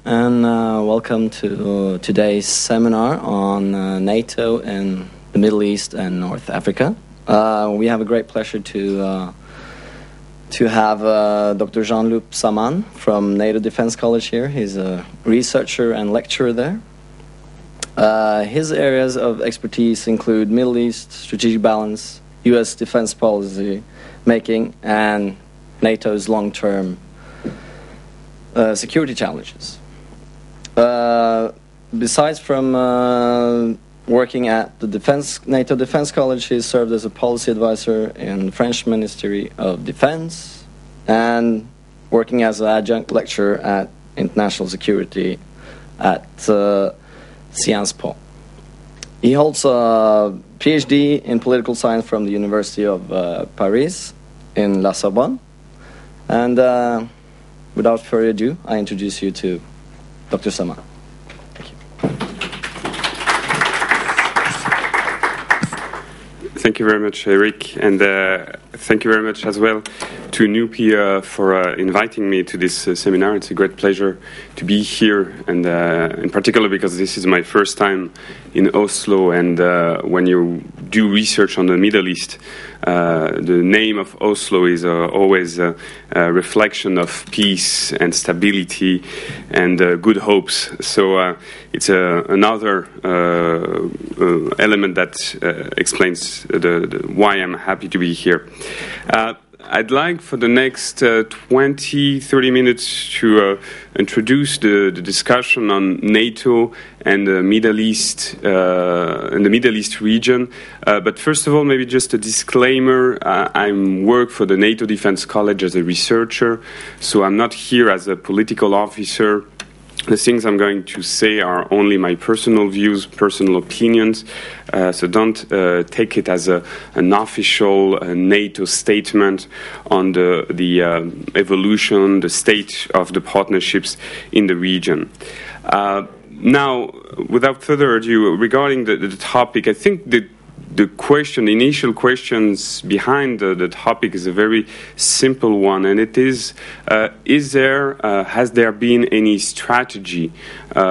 And welcome to today's seminar on NATO in the Middle East and North Africa. We have a great pleasure to have Dr. Jean-Loup Samaan from NATO Defense College here. He's a researcher and lecturer there. His areas of expertise include Middle East, strategic balance, U.S. defense policy making, and NATO's long-term security challenges. Besides from working at the NATO Defense College, he served as a policy advisor in the French Ministry of Defense and working as an adjunct lecturer at international security at Sciences Po. He holds a PhD in political science from the University of Paris in La Sorbonne. And without further ado, I introduce you to Dr. Samaan. Thank you. Thank you very much, Erik, and thank you very much as well to NUPI for inviting me to this seminar. It's a great pleasure to be here, and in particular because this is my first time in Oslo, and when you do research on the Middle East, the name of Oslo is always a reflection of peace and stability and good hopes. So it's another element that explains why I'm happy to be here. I'd like for the next 20-30 minutes to introduce the discussion on NATO and the Middle East region. But first of all, maybe just a disclaimer. I work for the NATO Defense College as a researcher, so I'm not here as a political officer. The things I'm going to say are only my personal views, personal opinions, so don't take it as an official NATO statement on the evolution, the state of the partnerships in the region. Now, without further ado, regarding the topic, I think the initial questions behind the topic is a very simple one, and it is has there been any strategy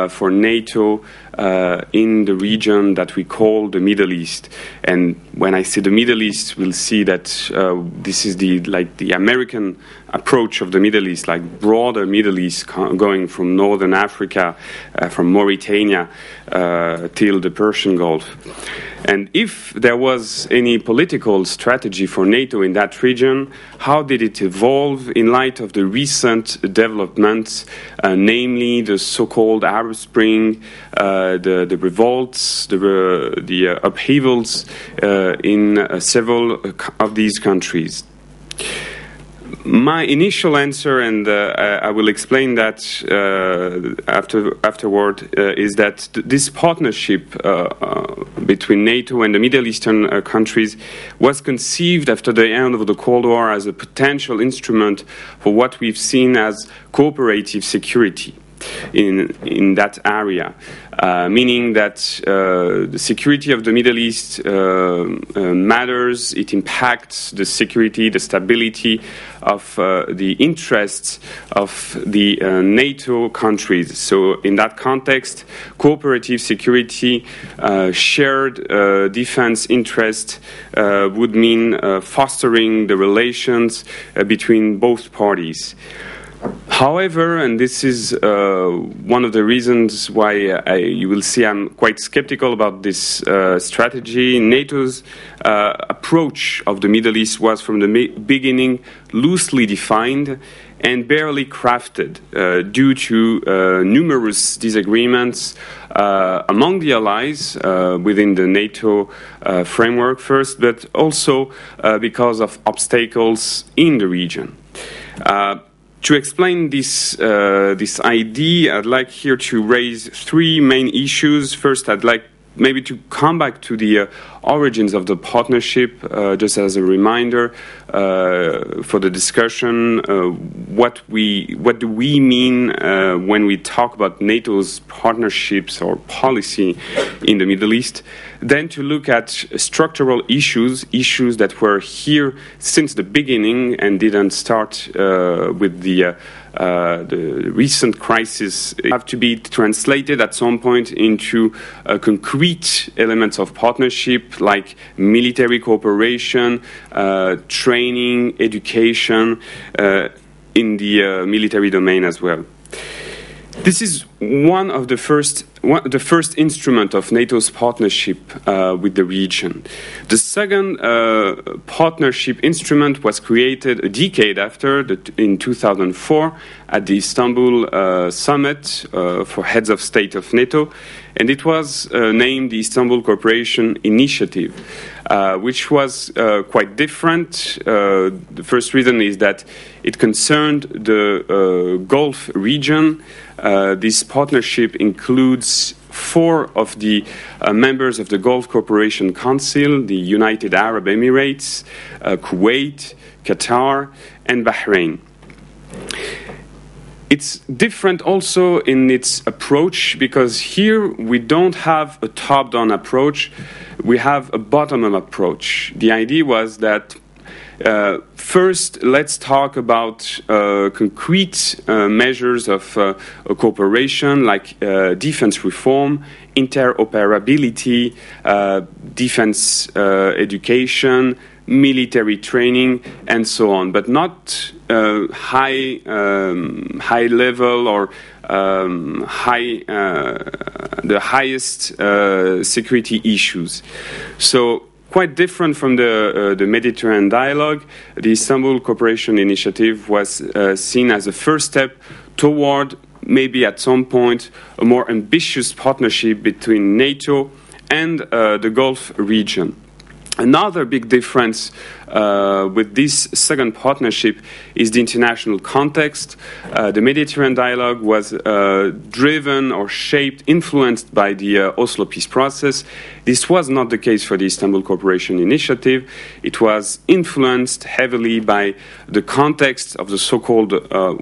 for NATO in the region that we call the Middle East? And when I say the Middle East, we'll see that this is the American approach of the Middle East, like broader Middle East, going from Northern Africa, from Mauritania till the Persian Gulf. And if there was any political strategy for NATO in that region, how did it evolve in light of the recent developments, namely the so-called Arab Spring, the revolts, the upheavals in several of these countries? My initial answer, and I will explain that afterward, is that this partnership between NATO and the Middle Eastern countries was conceived after the end of the Cold War as a potential instrument for what we've seen as cooperative security in that area, meaning that the security of the Middle East matters. It impacts the security, the stability of the interests of the NATO countries. So in that context, cooperative security, shared defense interest would mean fostering the relations between both parties. However, and this is one of the reasons why you will see I'm quite skeptical about this strategy, NATO's approach of the Middle East was from the beginning loosely defined and barely crafted due to numerous disagreements among the allies within the NATO framework first, but also because of obstacles in the region. To explain this idea, I'd like here to raise three main issues. First, I'd like maybe to come back to the origins of the partnership, just as a reminder for the discussion. What do we mean when we talk about NATO's partnerships or policy in the Middle East? Then to look at structural issues that were here since the beginning and didn't start with the the recent crisis have to be translated at some point into concrete elements of partnership like military cooperation, training, education in the military domain as well. This is one of the first instrument of NATO's partnership with the region. The second partnership instrument was created a decade after, in 2004, at the Istanbul summit for heads of state of NATO, and it was named the Istanbul Cooperation Initiative, which was quite different. The first reason is that it concerned the Gulf region. This partnership includes 4 of the members of the Gulf Cooperation Council, the United Arab Emirates, Kuwait, Qatar, and Bahrain. It's different also in its approach, because here we don't have a top-down approach, we have a bottom-up approach. The idea was that first, let's talk about concrete measures of cooperation, like defense reform, interoperability, defense education, military training, and so on, but not high level or the highest security issues. So, quite different from the Mediterranean dialogue, the Istanbul Cooperation Initiative was seen as a first step toward, maybe at some point, a more ambitious partnership between NATO and the Gulf region. Another big difference with this second partnership is the international context. The Mediterranean dialogue was driven or shaped, influenced by the Oslo peace process. This was not the case for the Istanbul Cooperation Initiative. It was influenced heavily by the context of the so-called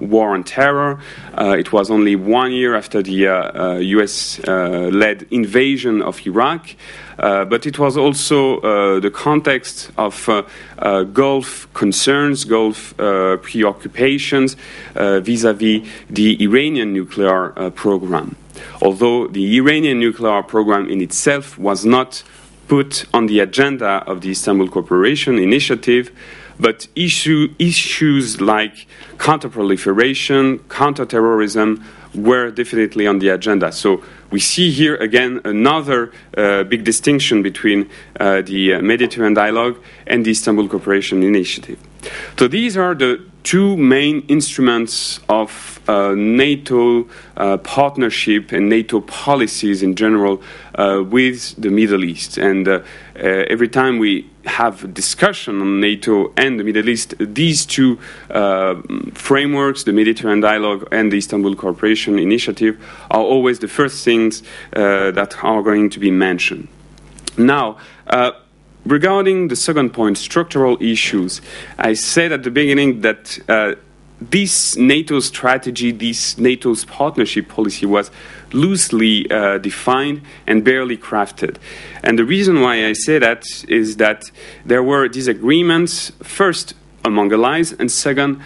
war on terror. It was only 1 year after the US-led invasion of Iraq. But it was also the context of Gulf concerns, Gulf preoccupations vis-à-vis the Iranian nuclear program. Although the Iranian nuclear program in itself was not put on the agenda of the Istanbul Cooperation Initiative, but issues like counterproliferation, counterterrorism were definitely on the agenda. So we see here again another big distinction between the Mediterranean dialogue and the Istanbul Cooperation Initiative. So these are the 2 main instruments of NATO partnership and NATO policies in general with the Middle East. And every time we have discussion on NATO and the Middle East, these 2 frameworks, the Mediterranean dialogue and the Istanbul Cooperation Initiative, are always the first things that are going to be mentioned. Now, regarding the second point, structural issues, I said at the beginning that this NATO strategy, this NATO's partnership policy was loosely defined and barely crafted. And the reason why I say that is that there were disagreements, first among allies, and second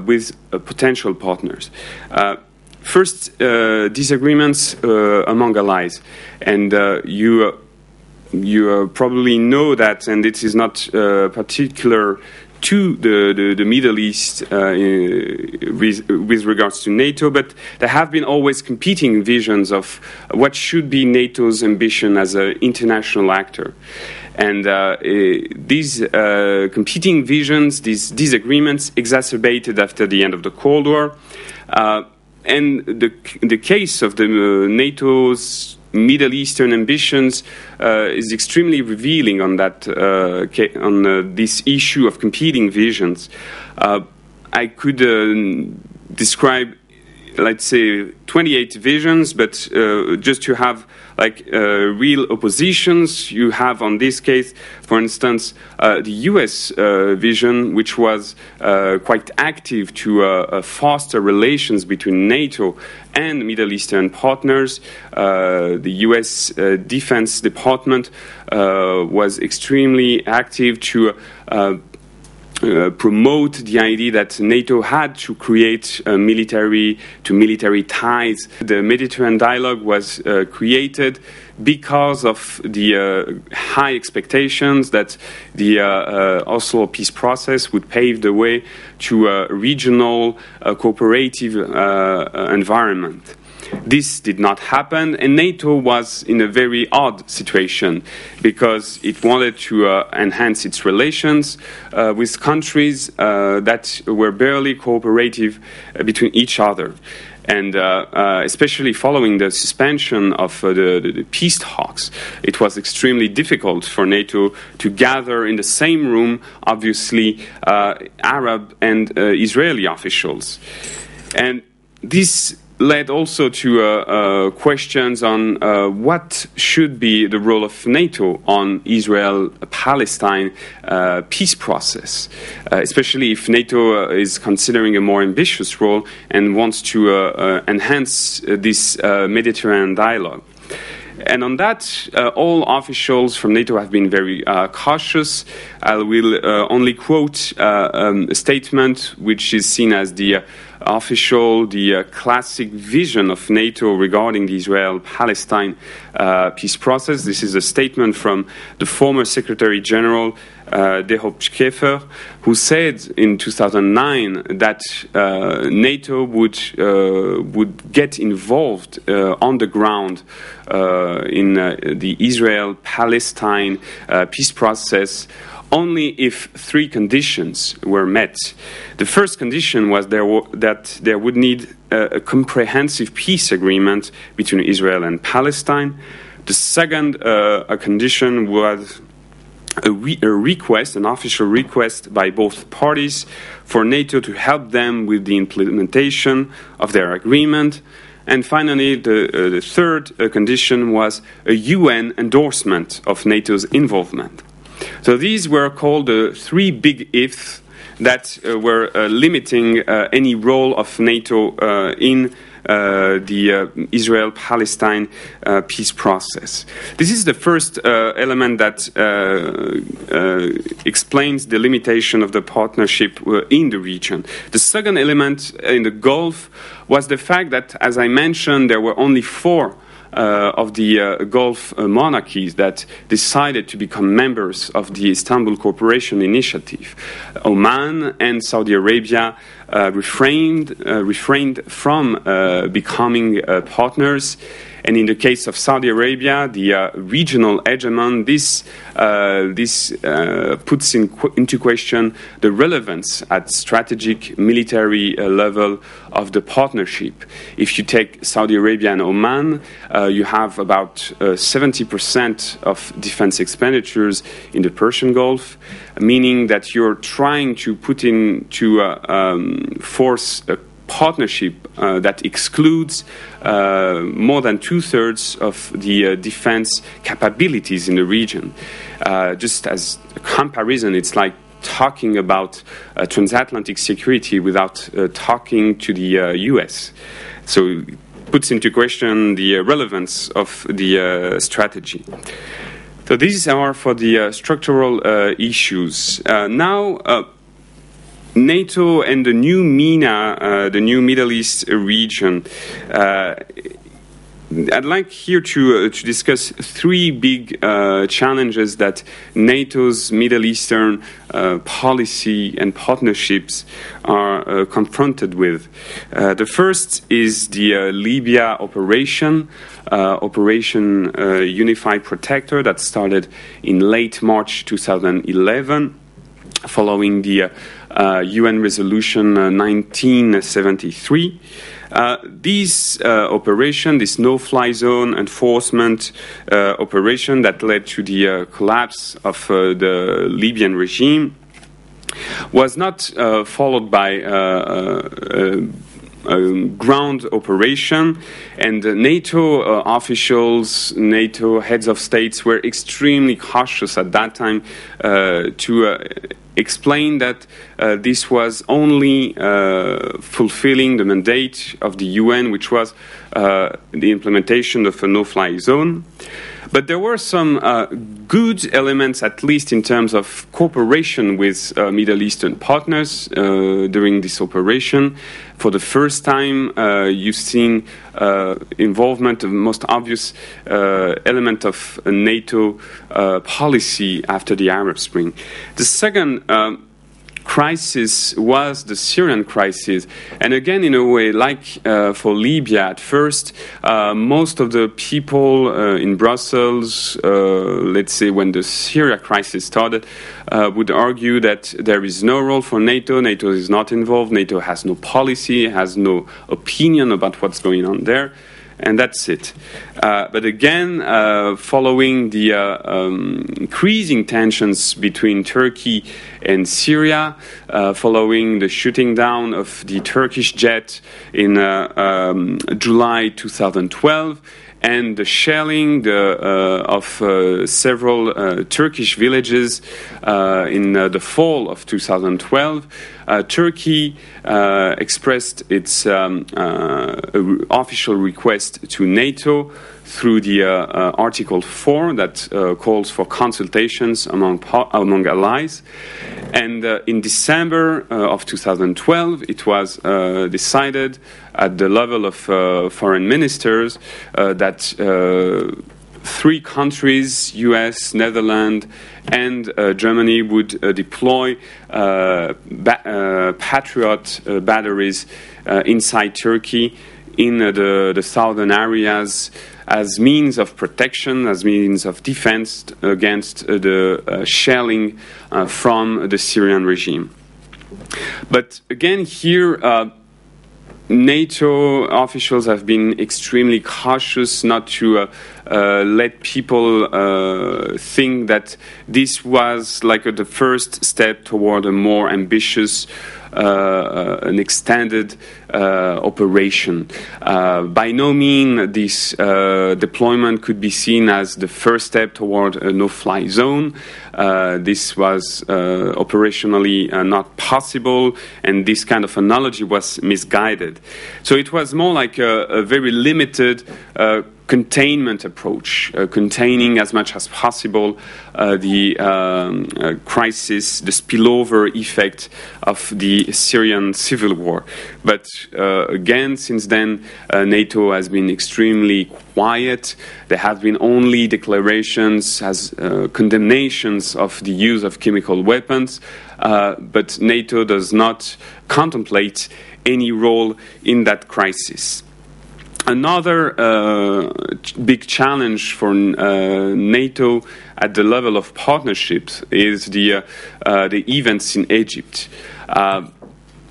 with potential partners. First, disagreements among allies. And you probably know that, and it is not particular to the Middle East with regards to NATO, but there have been always competing visions of what should be NATO's ambition as an international actor. And these competing visions, these disagreements, exacerbated after the end of the Cold War. And the case of the NATO's Middle Eastern ambitions is extremely revealing on that on this issue of competing visions. I could describe, let's say, 28 visions, but just to have like real oppositions, you have on this case, for instance, the US vision, which was quite active to foster relations between NATO and Middle Eastern partners. The US Defense Department was extremely active to promote the idea that NATO had to create military ties. The Mediterranean dialogue was created because of the high expectations that the Oslo peace process would pave the way to a regional cooperative environment. This did not happen, and NATO was in a very odd situation because it wanted to enhance its relations with countries that were barely cooperative between each other. And especially following the suspension of the peace talks, it was extremely difficult for NATO to gather in the same room, obviously, Arab and Israeli officials. And this led also to questions on what should be the role of NATO on Israel-Palestine peace process, especially if NATO is considering a more ambitious role and wants to enhance this Mediterranean dialogue. And on that, all officials from NATO have been very cautious. I will only quote a statement which is seen as the classic vision of NATO regarding the Israel-Palestine peace process. This is a statement from the former Secretary General Schäfer, who said in 2009 that NATO would get involved on the ground in the Israel-Palestine peace process only if three conditions were met. The first condition was that there would need a comprehensive peace agreement between Israel and Palestine. The second condition was an official request by both parties for NATO to help them with the implementation of their agreement. And finally, the third condition was a UN endorsement of NATO's involvement. So these were called the three big ifs that were limiting any role of NATO in the Israel-Palestine peace process. This is the first element that explains the limitation of the partnership in the region. The second element in the Gulf was the fact that, as I mentioned, there were only four of the Gulf monarchies that decided to become members of the Istanbul Cooperation Initiative. Oman and Saudi Arabia refrained from becoming partners. And in the case of Saudi Arabia, the regional hegemon, this puts into question the relevance at strategic military level of the partnership. If you take Saudi Arabia and Oman, you have about 70% of defense expenditures in the Persian Gulf, meaning that you're trying to put into force a partnership that excludes more than two-thirds of the defense capabilities in the region. Just as a comparison, it's like talking about transatlantic security without talking to the U.S. So it puts into question the relevance of the strategy. So these are for the structural issues. Now, NATO and the new MENA, the new Middle East region, I'd like here to discuss three big challenges that NATO's Middle Eastern policy and partnerships are confronted with. The first is the Libya Operation Unified Protector that started in late March 2011, following the UN Resolution 1973. This operation, this no-fly zone enforcement operation that led to the collapse of the Libyan regime, was not followed by a ground operation, and NATO officials, NATO heads of states were extremely cautious at that time to explained that this was only fulfilling the mandate of the UN, which was the implementation of a no-fly zone. But there were some good elements, at least in terms of cooperation with Middle Eastern partners during this operation. For the first time, you've seen involvement of the most obvious element of a NATO policy after the Arab Spring. The second crisis was the Syrian crisis. And again, in a way, like for Libya at first, most of the people in Brussels, let's say when the Syria crisis started, would argue that there is no role for NATO, NATO is not involved, NATO has no policy, has no opinion about what's going on there. And that's it. But again, following the increasing tensions between Turkey and Syria, following the shooting down of the Turkish jet in July 2012, and the shelling of several Turkish villages in the fall of 2012, Turkey expressed its official request to NATO through the Article 4 that calls for consultations among allies. And in December of 2012, it was decided at the level of foreign ministers that three countries, US, Netherlands, and Germany would deploy Patriot batteries inside Turkey in the southern areas as means of protection, as means of defense against the shelling from the Syrian regime. But again, here, NATO officials have been extremely cautious not to let people think that this was like the first step toward a more ambitious, an extended operation. By no means this deployment could be seen as the first step toward a no-fly zone. This was operationally not possible, and this kind of analogy was misguided. So it was more like a very limited containment approach, containing as much as possible the crisis, the spillover effect of the Syrian civil war. But again, since then, NATO has been extremely quiet. There have been only declarations as condemnations of the use of chemical weapons, but NATO does not contemplate any role in that crisis. Another big challenge for NATO at the level of partnerships is the events in Egypt.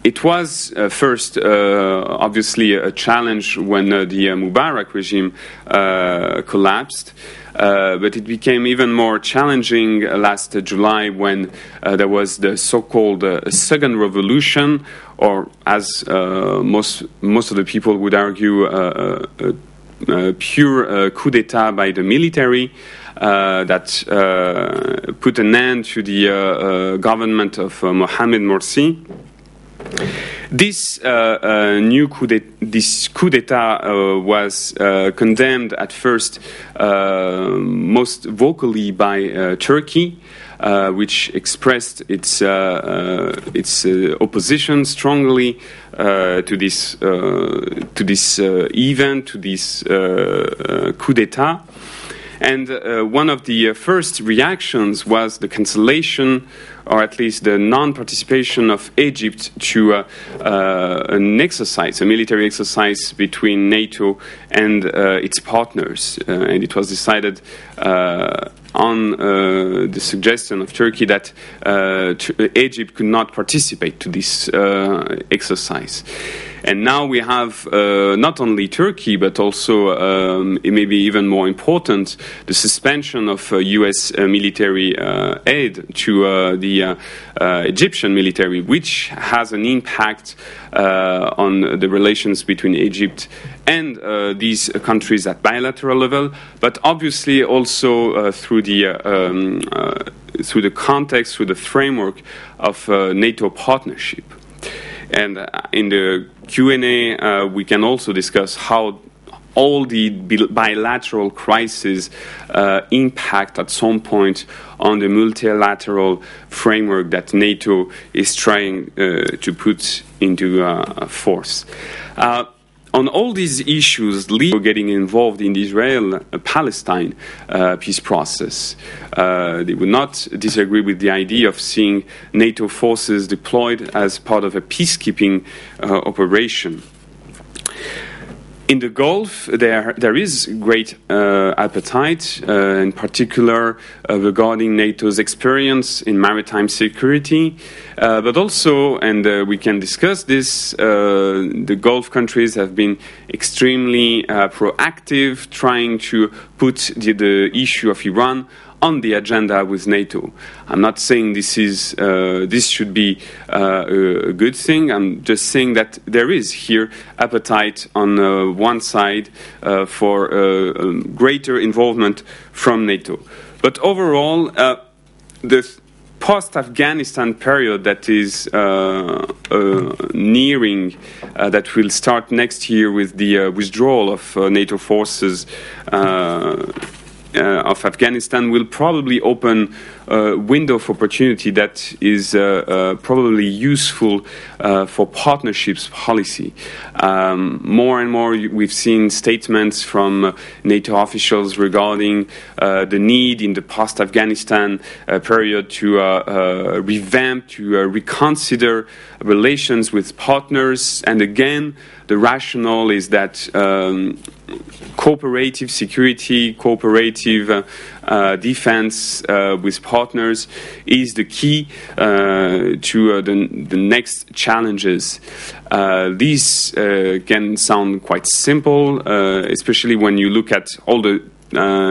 It was first, obviously, a challenge when the Mubarak regime collapsed. But it became even more challenging last July when there was the so-called second revolution, or as most of the people would argue, a pure coup d'etat by the military that put an end to the government of Mohamed Morsi. This coup d'etat was condemned at first most vocally by Turkey, which expressed its opposition strongly to this event, to this coup d'etat. And one of the first reactions was the cancellation, or at least the non-participation of Egypt to an exercise, a military exercise between NATO and its partners. And it was decided on the suggestion of Turkey that Egypt could not participate to this exercise. And now we have not only Turkey, but also, it may be even more important, the suspension of U.S. military aid to the Egyptian military, which has an impact on the relations between Egypt and these countries at bilateral level, but obviously also through the through the context, through the framework of NATO partnership. And in the Q&A, we can also discuss how all the bilateral crises impact at some point on the multilateral framework that NATO is trying to put into force. On all these issues, getting involved in the Israel-Palestine peace process. They would not disagree with the idea of seeing NATO forces deployed as part of a peacekeeping operation. In the Gulf, there is great appetite, in particular regarding NATO's experience in maritime security, but also, and we can discuss this, the Gulf countries have been extremely proactive, trying to put the issue of Iran on the agenda with NATO. I'm not saying this should be a good thing. I'm just saying that there is here appetite on one side for greater involvement from NATO. But overall, the post-Afghanistan period that is nearing, that will start next year with the withdrawal of NATO forces of Afghanistan, will probably open a window of opportunity that is probably useful for partnerships policy. More and more we've seen statements from NATO officials regarding the need in the post-Afghanistan period to revamp, to reconsider relations with partners. And again, the rationale is that cooperative security, cooperative defense with partners is the key to the next challenges. These can sound quite simple, especially when you look at all the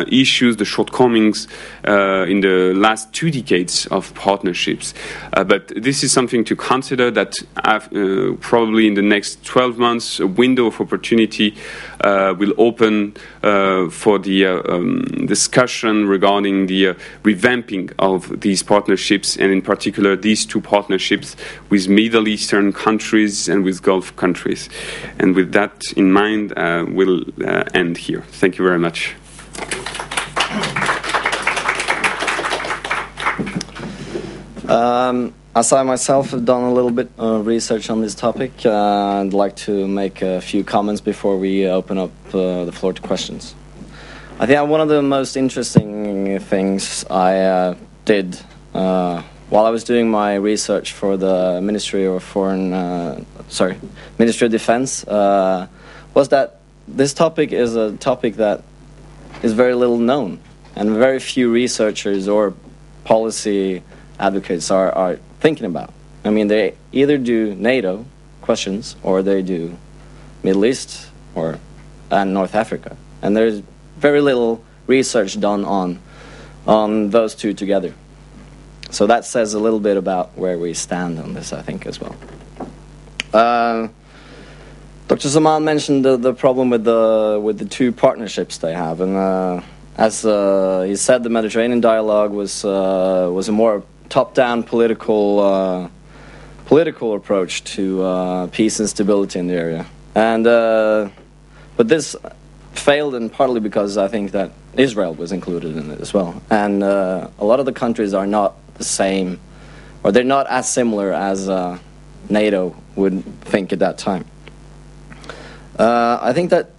issues, the shortcomings in the last 2 decades of partnerships. But this is something to consider, that probably in the next 12 months, a window of opportunity will open for the discussion regarding the revamping of these partnerships, and in particular these 2 partnerships with Middle Eastern countries and with Gulf countries. And with that in mind, we'll end here. Thank you very much. As I myself have done a little bit of research on this topic, I'd like to make a few comments before we open up the floor to questions. I think one of the most interesting things I did while I was doing my research for the Ministry of Defense was that this topic is a topic that is very little known, and very few researchers or policy advocates are thinking about. I mean, they either do NATO questions or they do Middle East and North Africa, and there's very little research done on those 2 together. So that says a little bit about where we stand on this, I think, as well. Dr. Samaan mentioned the problem with the 2 partnerships they have, and as he said, the Mediterranean dialogue was a more top-down political approach to peace and stability in the area, and but this failed, and partly because I think that Israel was included in it as well, and a lot of the countries are not the same, or they're not as similar as NATO would think at that time. I think that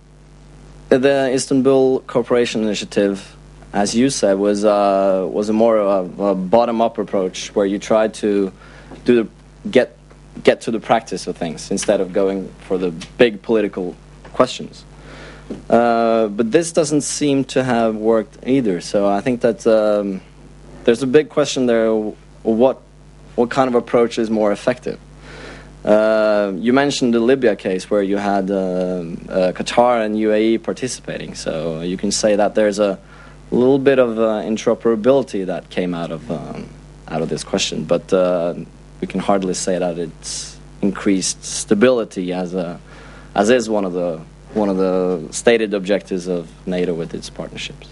the Istanbul Cooperation Initiative, as you said, was a more of a bottom-up approach, where you try to get to the practice of things instead of going for the big political questions. But this doesn't seem to have worked either. So I think that there's a big question there: what kind of approach is more effective? You mentioned the Libya case, where you had Qatar and UAE participating, so you can say that there's a little bit of interoperability that came out of this question, but we can hardly say that it's increased stability as is one of the stated objectives of NATO with its partnerships.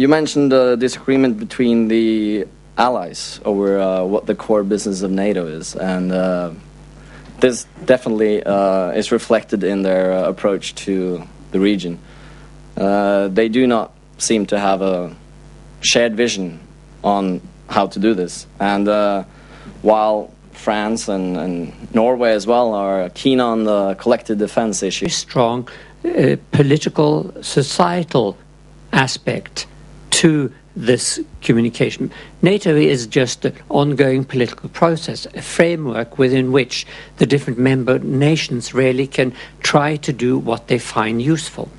you mentioned the disagreement between the allies over what the core business of NATO is, and this definitely is reflected in their approach to the region. They do not seem to have a shared vision on how to do this, and while France and Norway as well are keen on the collective defense issue. Strong political, societal aspect to this communication. NATO is just an ongoing political process, a framework within which the different member nations really can try to do what they find useful.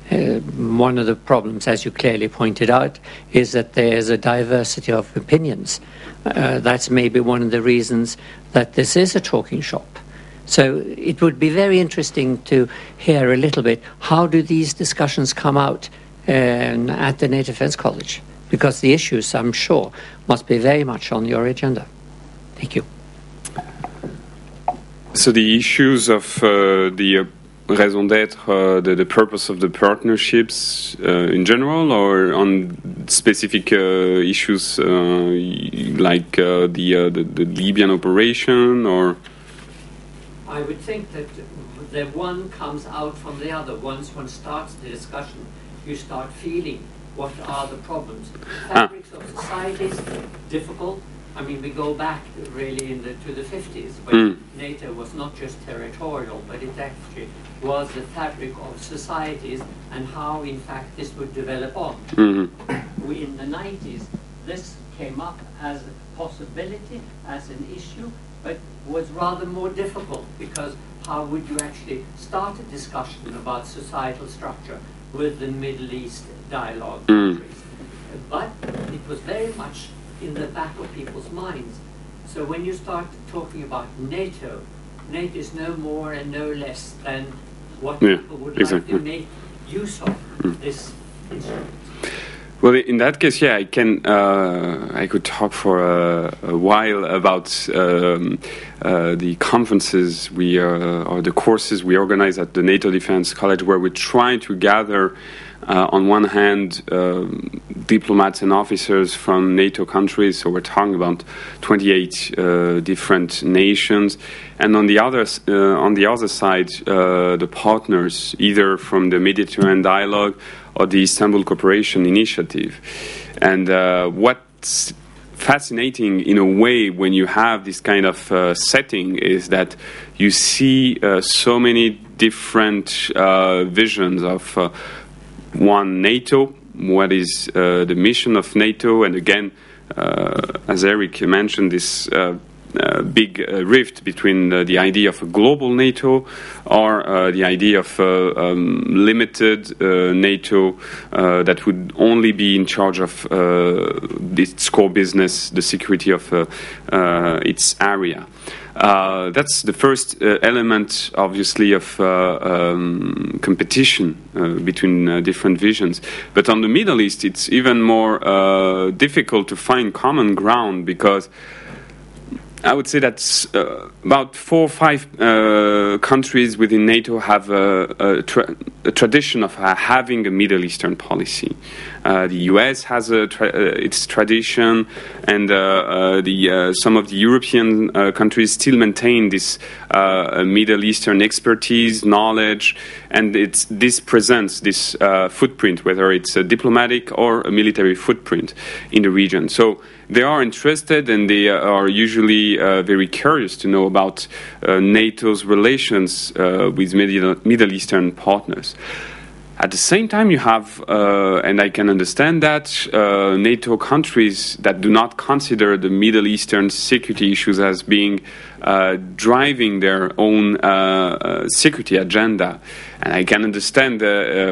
One of the problems, as you clearly pointed out, is that there is a diversity of opinions. That's maybe one of the reasons that this is a talking shop. So it would be very interesting to hear a little bit, how do these discussions come out at the NATO Defense College? Because the issues, I'm sure, must be very much on your agenda. Thank you. So the issues of the raison d'être, the purpose of the partnerships in general, or on specific issues like the Libyan operation, or? I would think that the one comes out from the other. Once one starts the discussion, you start feeling what are the problems. Fabrics of societies, difficult. I mean, we go back really to the 50s, when NATO was not just territorial, but it actually was the fabric of societies and how, in fact, this would develop on. In the 90s, this came up as a possibility, as an issue, but was rather more difficult, because how would you actually start a discussion about societal structure with the Middle East dialogue countries? But it was very much in the back of people's minds. So when you start talking about NATO, NATO is no more and no less than what people would like to make use of this instrument. Well, in that case, yeah, I could talk for a while about the conferences or the courses we organize at the NATO Defense College, where we try to gather, on one hand, diplomats and officers from NATO countries. So we're talking about 28 different nations, and on the other side, the partners, either from the Mediterranean Dialogue or the Istanbul Cooperation Initiative. And what's fascinating in a way when you have this kind of setting is that you see so many different visions of one, NATO, what is the mission of NATO, and again, as Erik mentioned, this big rift between the idea of a global NATO or the idea of limited NATO that would only be in charge of its core business, the security of its area. That's the first element, obviously, of competition between different visions. But on the Middle East, it's even more difficult to find common ground, because I would say that about 4 or 5 countries within NATO have a tradition of having a Middle Eastern policy. The US has its tradition, and some of the European countries still maintain this Middle Eastern expertise, knowledge, and this presents this footprint, whether it's a diplomatic or a military footprint in the region. So they are interested, and they are usually very curious to know about NATO's relations with Middle Eastern partners. At the same time, you have, and I can understand that, NATO countries that do not consider the Middle Eastern security issues as being driving their own security agenda. And I can understand,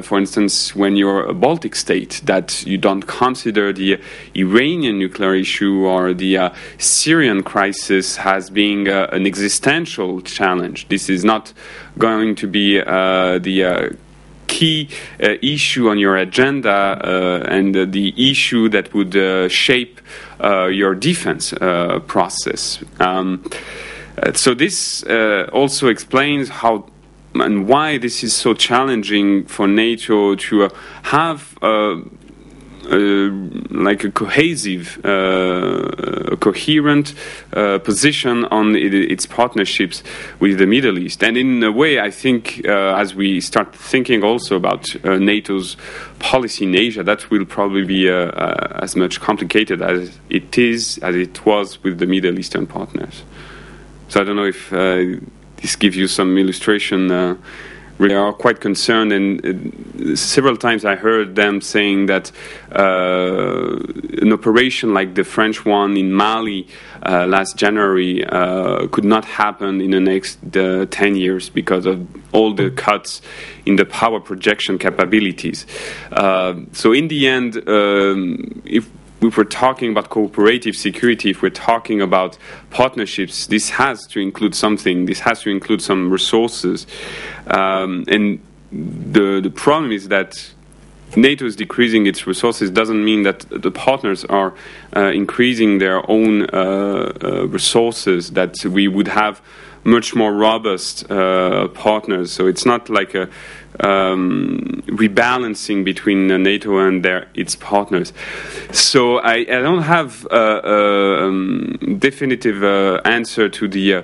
for instance, when you're a Baltic state, that you don't consider the Iranian nuclear issue or the Syrian crisis as being an existential challenge. This is not going to be the key issue on your agenda and the issue that would shape your defense process. So this also explains how and why this is so challenging for NATO to have like a cohesive, coherent position on its partnerships with the Middle East. And in a way, I think as we start thinking also about NATO's policy in Asia, that will probably be as much complicated as it was with the Middle Eastern partners. So I don't know if this gives you some illustration. They are quite concerned, and several times I heard them saying that an operation like the French one in Mali last January could not happen in the next 10 years because of all the cuts in the power projection capabilities. So in the end, if we're talking about cooperative security, if we're talking about partnerships, this has to include something. This has to include some resources. And the problem is that NATO is decreasing its resources doesn't mean that the partners are increasing their own resources, that we would have much more robust partners. So it's not like a rebalancing between NATO and its partners. So I don't have a definitive answer to the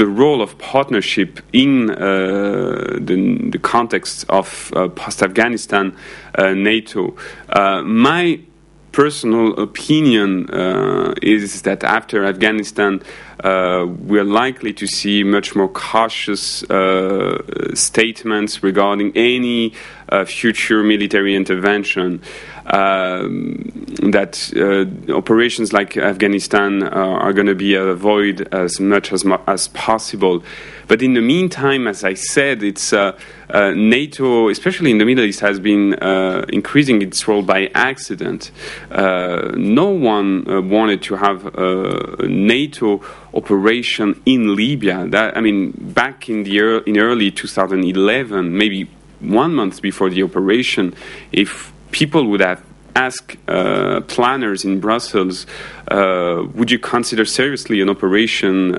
role of partnership in the context of post-Afghanistan NATO. My personal opinion is that after Afghanistan, we are likely to see much more cautious statements regarding any future military intervention. That operations like Afghanistan are going to be avoided as much as possible. But in the meantime, as I said, it's NATO, especially in the Middle East, has been increasing its role by accident. No one wanted to have a NATO operation in Libya. Back in early 2011, maybe 1 month before the operation, if people would have asked planners in Brussels, would you consider seriously an operation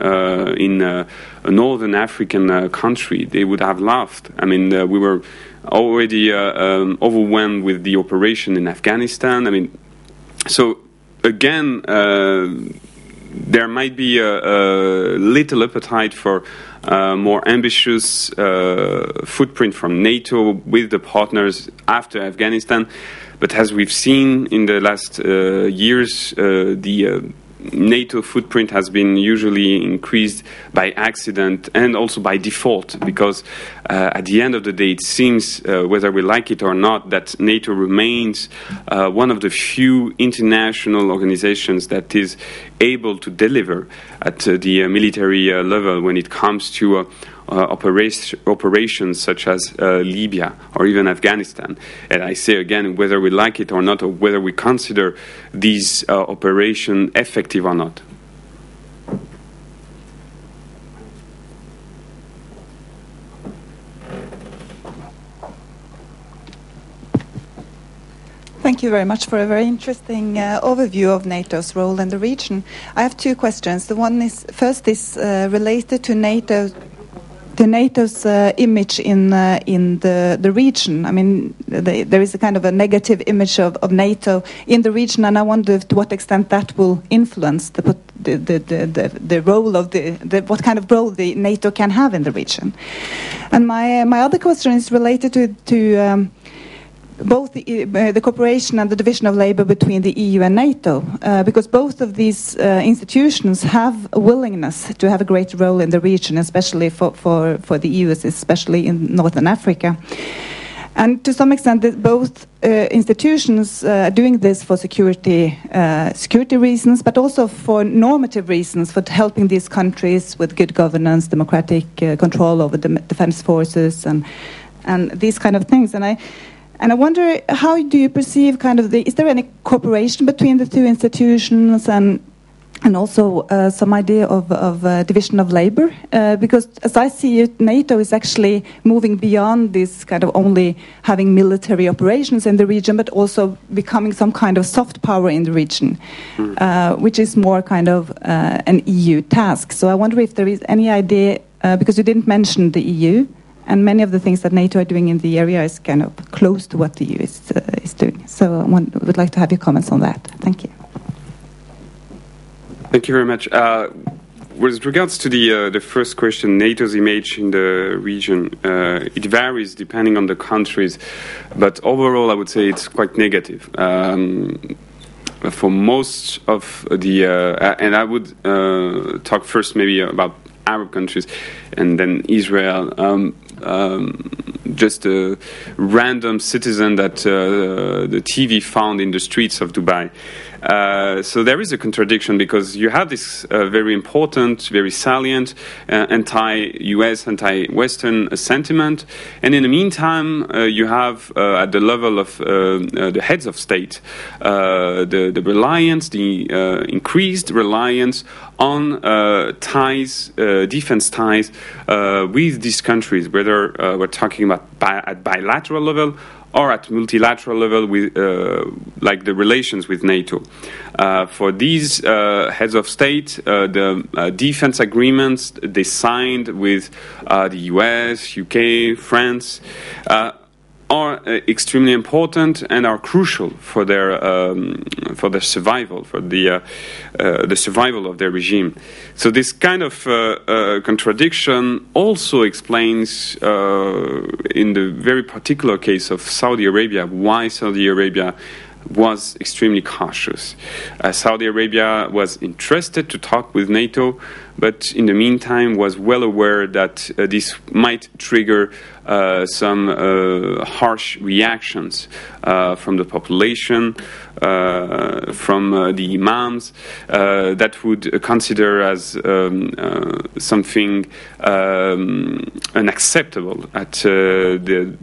in a northern African country, they would have laughed. We were already overwhelmed with the operation in Afghanistan. So again, there might be a little appetite for more ambitious footprint from NATO with the partners after Afghanistan. But as we've seen in the last years, the NATO footprint has been usually increased by accident and also by default, because at the end of the day, it seems, whether we like it or not, that NATO remains one of the few international organizations that is able to deliver at the military level when it comes to operations such as Libya or even Afghanistan. And I say again, whether we like it or not, or whether we consider these operations effective or not. Thank you very much for a very interesting overview of NATO's role in the region. I have two questions. The one is related to NATO's image in the region. There is a kind of a negative image of NATO in the region, and I wonder to what extent that will influence the role of what kind of role the NATO can have in the region. And my other question is related to both the cooperation and the division of labor between the EU and NATO, because both of these institutions have a willingness to have a great role in the region, especially for the EU, especially in Northern Africa. And to some extent, both institutions are doing this for security reasons, but also for normative reasons, for helping these countries with good governance, democratic control over the defense forces, and these kind of things. And I wonder, how do you perceive is there any cooperation between the two institutions, and also some idea of division of labor? Because as I see it, NATO is actually moving beyond this kind of only having military operations in the region, but also becoming some kind of soft power in the region, which is more kind of an EU task. So I wonder if there is any idea, because you didn't mention the EU, and many of the things that NATO are doing in the area is kind of close to what the EU is doing. So I would like to have your comments on that. Thank you. Thank you very much. With regards to the first question, NATO's image in the region, it varies depending on the countries, but overall I would say it's quite negative. For most of the, and I would talk first maybe about Arab countries and then Israel. Just a random citizen that the TV found in the streets of Dubai. So there is a contradiction because you have this very important, very salient anti-US, anti-Western sentiment, and in the meantime you have at the level of the heads of state the reliance, the increased reliance on ties, defense ties with these countries, whether we're talking about at bilateral level or at multilateral level with like the relations with NATO. For these heads of state, the defense agreements they signed with the US, UK, France are extremely important and are crucial for their survival, for the survival of their regime. So this kind of contradiction also explains, in the very particular case of Saudi Arabia, why Saudi Arabia was extremely cautious. Saudi Arabia was interested to talk with NATO, but in the meantime was well aware that this might trigger some harsh reactions from the population, from the imams, that would consider as something unacceptable to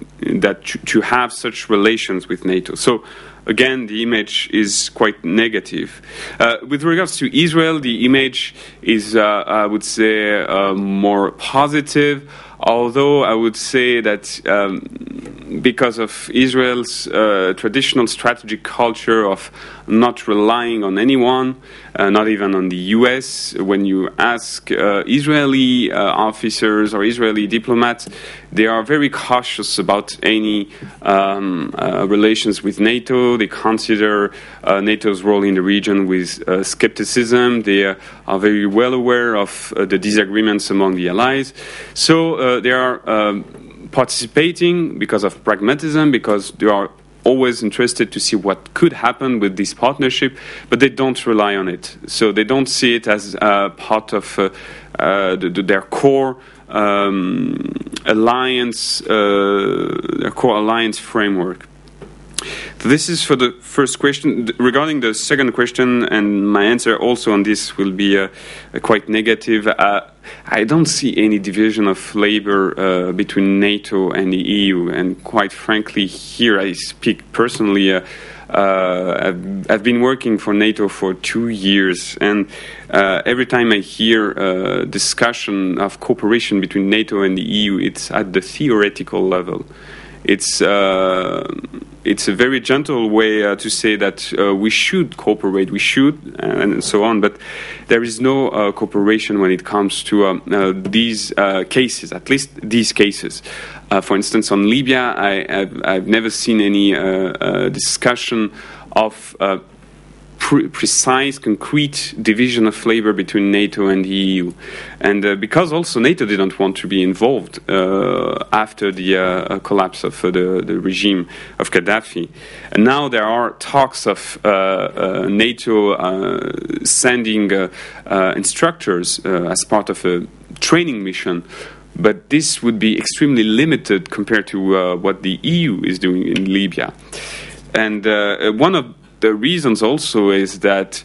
have such relations with NATO. So again, the image is quite negative. With regards to Israel, the image is, I would say, more positive, although I would say that because of Israel's traditional strategic culture of not relying on anyone, not even on the US, when you ask Israeli officers or Israeli diplomats, they are very cautious about any relations with NATO. They consider NATO's role in the region with skepticism. They are very well aware of the disagreements among the allies. So they are participating because of pragmatism, because they are always interested to see what could happen with this partnership, but they don't rely on it. So they don't see it as part of their core alliance, their core alliance framework. So this is for the first question. Regarding the second question, and my answer also on this will be quite negative. I don't see any division of labor between NATO and the EU, and quite frankly, here I speak personally. I've been working for NATO for 2 years, and every time I hear discussion of cooperation between NATO and the EU, it's at the theoretical level. It's a very gentle way to say that we should cooperate, we should, and so on. But there is no cooperation when it comes to these cases, at least these cases. For instance, on Libya, I've never seen any discussion of precise, concrete division of labor between NATO and the EU. And because also NATO didn't want to be involved after the collapse of the regime of Gaddafi. And now there are talks of NATO sending instructors as part of a training mission, but this would be extremely limited compared to what the EU is doing in Libya. And one of the reasons also is that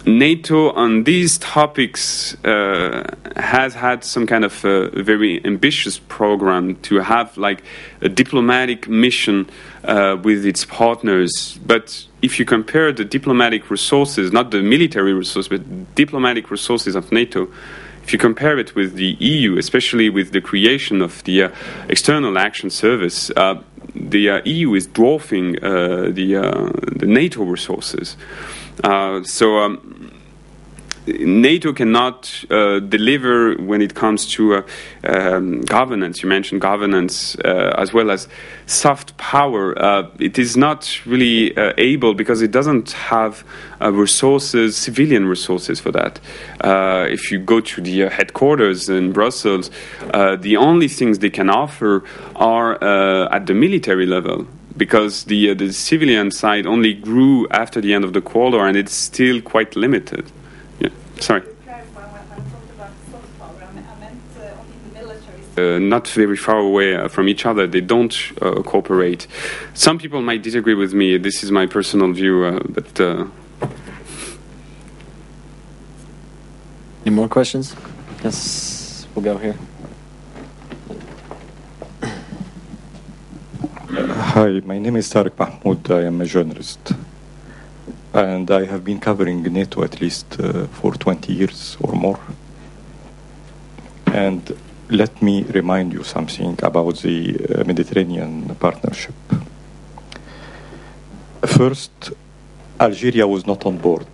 NATO on these topics has had some kind of very ambitious program to have like a diplomatic mission with its partners. But if you compare the diplomatic resources, not the military resources, but diplomatic resources of NATO, if you compare it with the EU, especially with the creation of the External Action Service, the EU is dwarfing the NATO resources. So NATO cannot deliver when it comes to governance. You mentioned governance as well as soft power. It is not really able because it doesn't have resources, civilian resources for that. If you go to the headquarters in Brussels, the only things they can offer are at the military level, because the civilian side only grew after the end of the Cold War, and it's still quite limited. Yeah, sorry. Not very far away from each other. They don't cooperate. Some people might disagree with me. This is my personal view, but. Any more questions? Yes, we'll go here. Hi, my name is Tariq Mahmoud. I am a journalist, and I have been covering NATO at least for 20 years or more. And let me remind you something about the Mediterranean partnership. First, Algeria was not on board.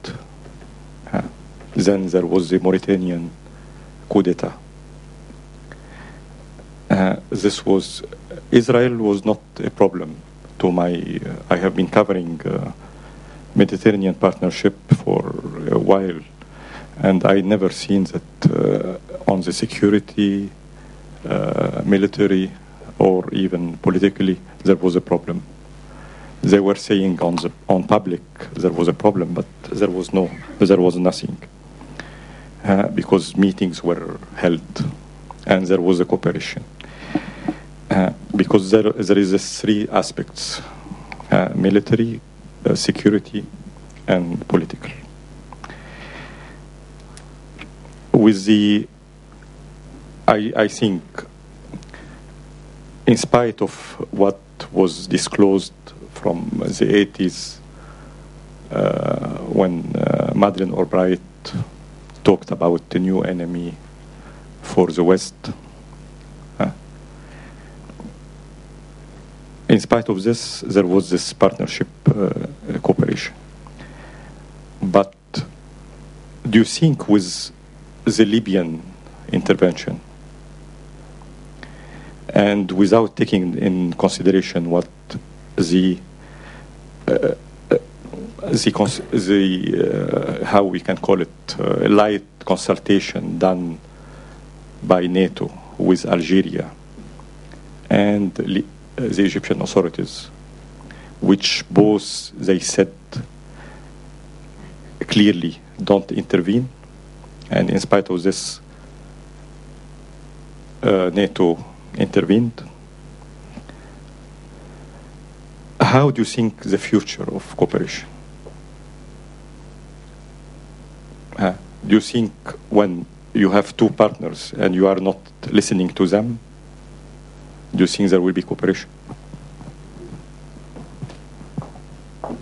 Then there was the Mauritanian coup d'etat. Israel was not a problem to my. I have been covering Mediterranean partnership for a while, and I never seen that on the security, military, or even politically there was a problem. They were saying on public there was a problem, but there was nothing, because meetings were held and there was a cooperation. Because there is three aspects: military, security, and political. I think, in spite of what was disclosed from the 80s, when Madeleine Albright talked about the new enemy for the West, in spite of this, there was this partnership cooperation. But do you think with the Libyan intervention, and without taking in consideration what how we can call it, light consultation done by NATO with Algeria and the Egyptian authorities, which both they said clearly don't intervene, and in spite of this, NATO intervened. How do you think the future of cooperation? Do you think when you have two partners and you are not listening to them, do you think there will be cooperation?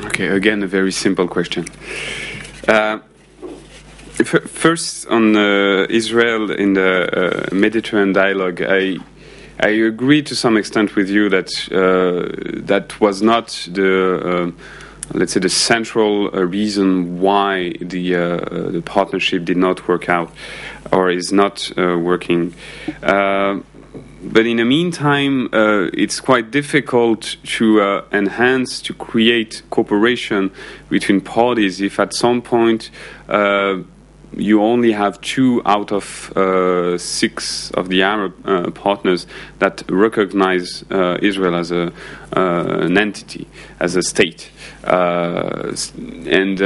Okay, again, a very simple question. First, on Israel in the Mediterranean dialogue, I agree to some extent with you that that was not the let's say the central reason why the partnership did not work out or is not working. But in the meantime, it's quite difficult to enhance, to create cooperation between parties if at some point you only have 2 out of 6 of the Arab partners that recognize Israel as an entity, as a state. And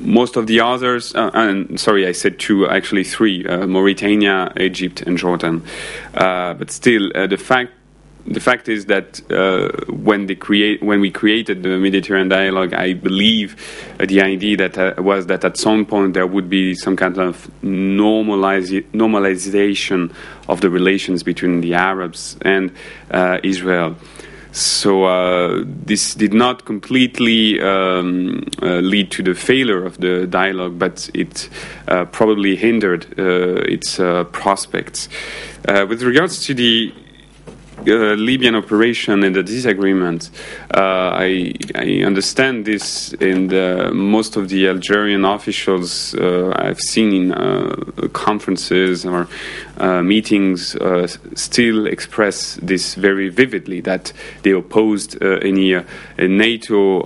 most of the others, and sorry, I said 2, actually 3, Mauritania, Egypt, and Jordan. But still, the fact is that when we created the Mediterranean dialogue, I believe the idea that was that at some point there would be some kind of normalization of the relations between the Arabs and Israel. So this did not completely lead to the failure of the dialogue, but it probably hindered its prospects. With regards to the Libyan operation and the disagreement, I understand this in most of the Algerian officials I've seen in conferences or meetings still express this very vividly, that they opposed any NATO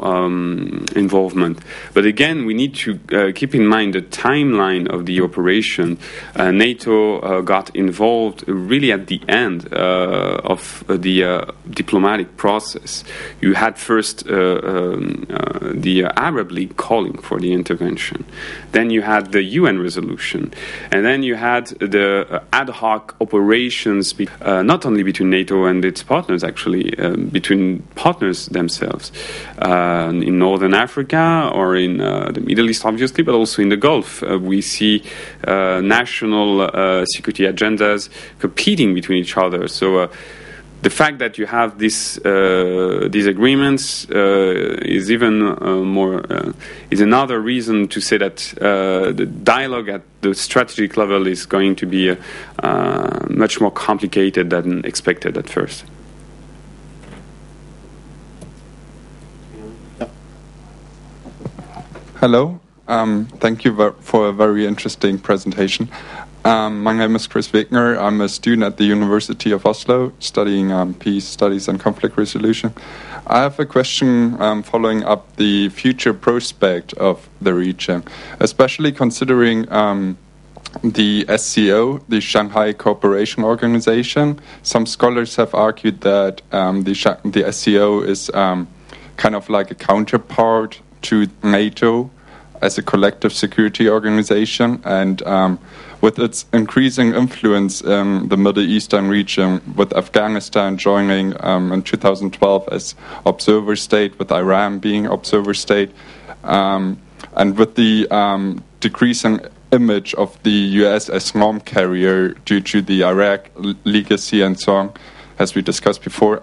involvement. But again, we need to keep in mind the timeline of the operation. NATO got involved really at the end of the diplomatic process. You had first the Arab League calling for the intervention. Then you had the UN resolution. And then you had the ad hoc operations, not only between NATO and its partners, actually, between partners themselves, in Northern Africa or in the Middle East, obviously, but also in the Gulf. We see national security agendas competing between each other. So the fact that you have these agreements is even more is another reason to say that the dialogue at the strategic level is going to be much more complicated than expected at first. Hello. Thank you for a very interesting presentation. My name is Chris Wegner. I'm a student at the University of Oslo studying peace studies and conflict resolution. I have a question following up the future prospect of the region, especially considering the SCO, the Shanghai Cooperation Organization. Some scholars have argued that the SCO is kind of like a counterpart to NATO as a collective security organization, and with its increasing influence in the Middle Eastern region, with Afghanistan joining in 2012 as observer state, with Iran being observer state, and with the decreasing image of the US as norm carrier due to the Iraq legacy and so on, as we discussed before,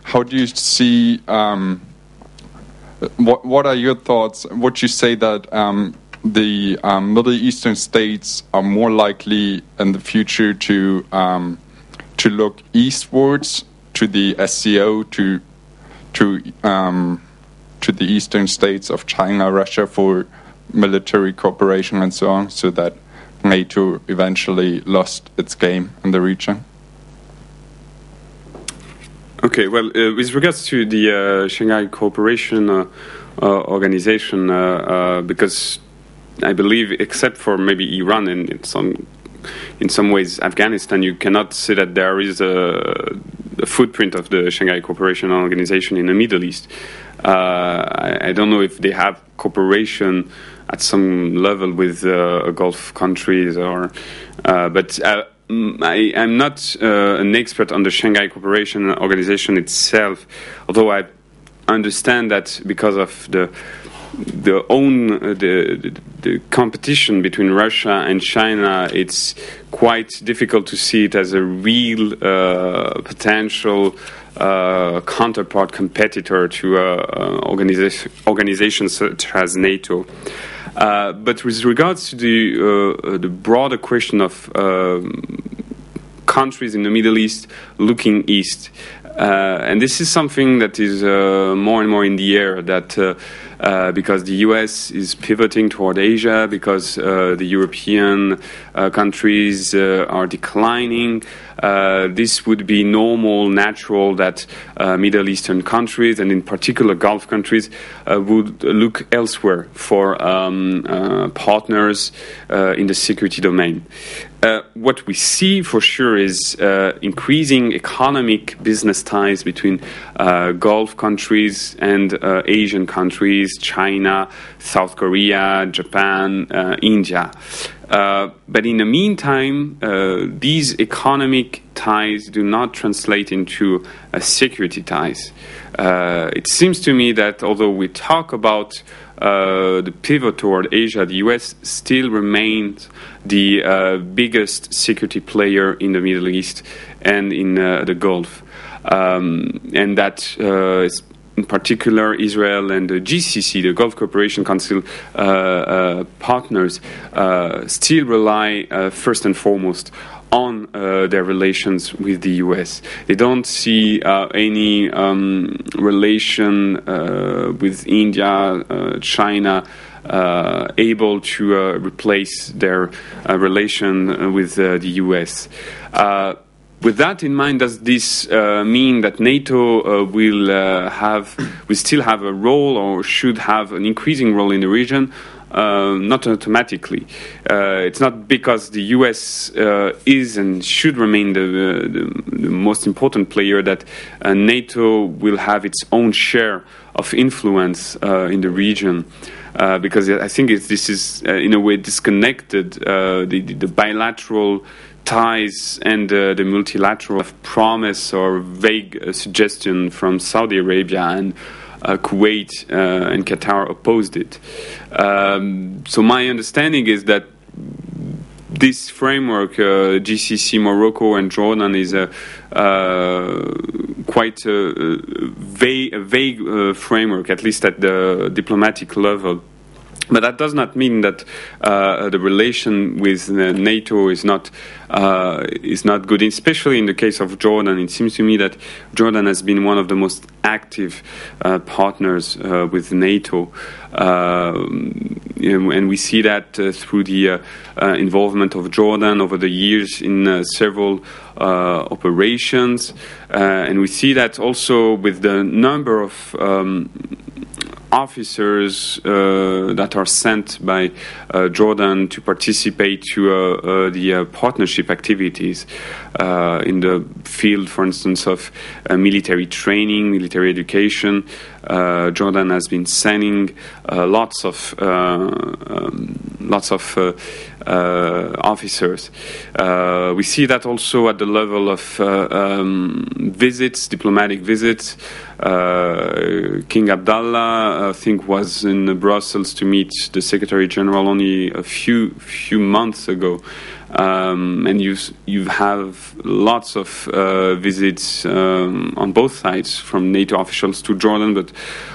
how do you see, what are your thoughts? Would you say that the Middle Eastern states are more likely in the future to look eastwards to the SCO, to the eastern states of China, Russia for military cooperation and so on, so that NATO eventually lost its game in the region? Okay, well, with regards to the Shanghai Cooperation Organization, because I believe, except for maybe Iran and in some ways Afghanistan, you cannot say that there is a footprint of the Shanghai Cooperation Organization in the Middle East. I don't know if they have cooperation at some level with Gulf countries, or but I'm not an expert on the Shanghai Cooperation Organization itself, although I understand that because of the competition between Russia and China, it's quite difficult to see it as a real potential counterpart, competitor to organizations such as NATO. But with regards to the broader question of countries in the Middle East looking east, and this is something that is more and more in the air, that because the US is pivoting toward Asia, because the European countries are declining, this would be normal, natural that Middle Eastern countries, and in particular Gulf countries, would look elsewhere for partners in the security domain. What we see for sure is increasing economic business ties between Gulf countries and Asian countries, China, South Korea, Japan, India. But in the meantime, these economic ties do not translate into security ties. It seems to me that although we talk about the pivot toward Asia, the US still remains the biggest security player in the Middle East and in the Gulf. And that in particular Israel and the GCC, the Gulf Cooperation Council partners, still rely first and foremost on their relations with the US. They don't see any relation with India, China, able to replace their relation with the US. With that in mind, does this mean that NATO will still have a role, or should have an increasing role in the region? Not automatically. It's not because the US is and should remain the most important player that NATO will have its own share of influence in the region. Because I think this is in a way disconnected, the bilateral ties and the multilateral promise or vague suggestion from Saudi Arabia and Kuwait and Qatar opposed it. So my understanding is that this framework, GCC, Morocco and Jordan, is quite a vague framework, at least at the diplomatic level. But that does not mean that the relation with NATO is not good, especially in the case of Jordan. It seems to me that Jordan has been one of the most active partners with NATO, and we see that through the involvement of Jordan over the years in several operations, and we see that also with the number of officers that are sent by Jordan to participate to the partnership activities in the field, for instance, of military training, military education. Jordan has been sending lots of officers. We see that also at the level of visits, diplomatic visits. King Abdullah, I think, was in Brussels to meet the Secretary General only a few months ago. And you have lots of visits on both sides, from NATO officials to Jordan, but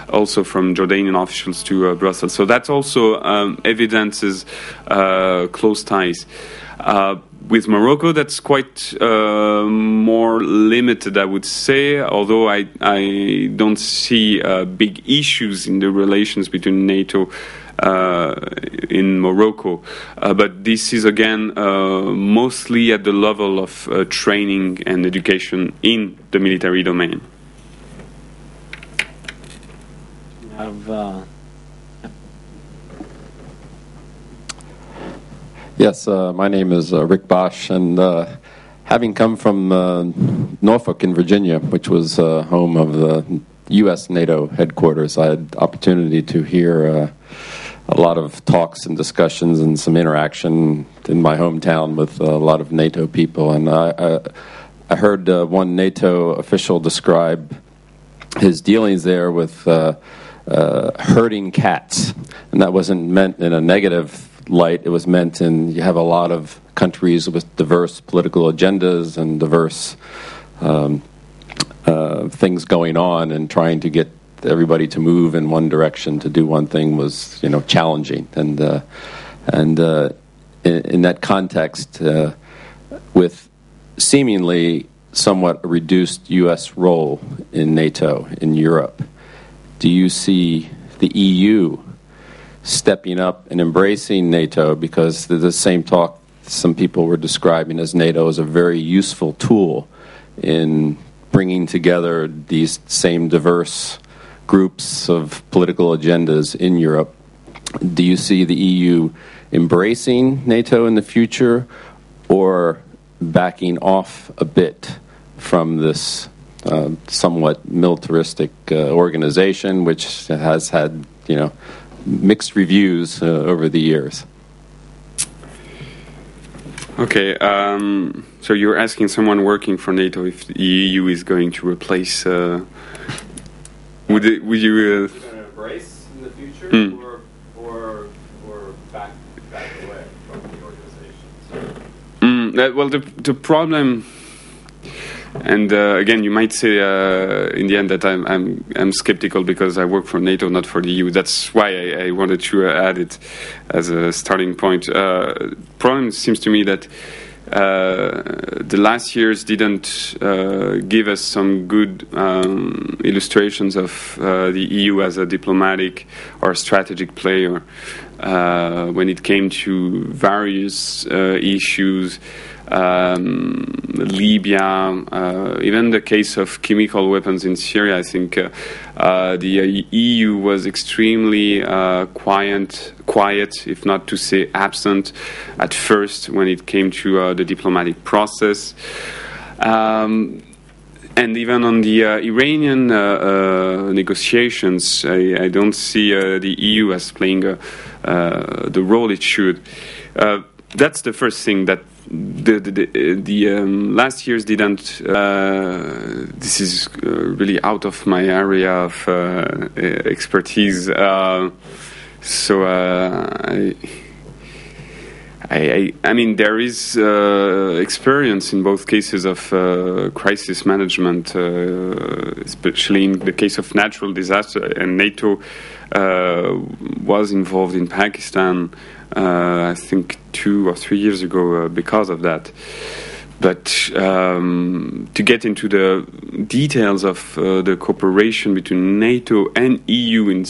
also from Jordanian officials to Brussels. So that also evidences close ties. With Morocco, that's quite more limited, I would say, although I don't see big issues in the relations between NATO in Morocco. But this is, again, mostly at the level of training and education in the military domain. Yes, my name is Rick Bosch, and having come from Norfolk in Virginia, which was home of the U.S. NATO headquarters, I had the opportunity to hear a lot of talks and discussions and some interaction in my hometown with a lot of NATO people. And I heard one NATO official describe his dealings there with herding cats. And that wasn't meant in a negative light. It was meant in, you have a lot of countries with diverse political agendas and diverse things going on, and trying to get everybody to move in one direction to do one thing was, challenging. And in that context, with seemingly somewhat reduced U.S. role in NATO in Europe, do you see the EU stepping up and embracing NATO? Because the same talk some people were describing as NATO as a very useful tool in bringing together these same diverse groups of political agendas in Europe. Do you see the EU embracing NATO in the future, or backing off a bit from this somewhat militaristic organization, which has had, mixed reviews over the years? Okay, so you're asking someone working for NATO if the EU is going to replace. Would you embrace in the future, or back away from the organization? Well, the problem, and again, you might say in the end that I'm skeptical because I work for NATO, not for the EU. That's why I wanted to add it as a starting point. Problem seems to me that the last years didn't give us some good illustrations of the EU as a diplomatic or strategic player when it came to various issues. Libya, even the case of chemical weapons in Syria, I think the EU was extremely quiet, if not to say absent, at first when it came to the diplomatic process. And even on the Iranian negotiations, I don't see the EU as playing the role it should. That's the first thing that the last years didn't. This is really out of my area of expertise. So I mean, there is experience in both cases of crisis management, especially in the case of natural disaster, and NATO was involved in Pakistan, I think 2 or 3 years ago because of that. But to get into the details of the cooperation between NATO and EU in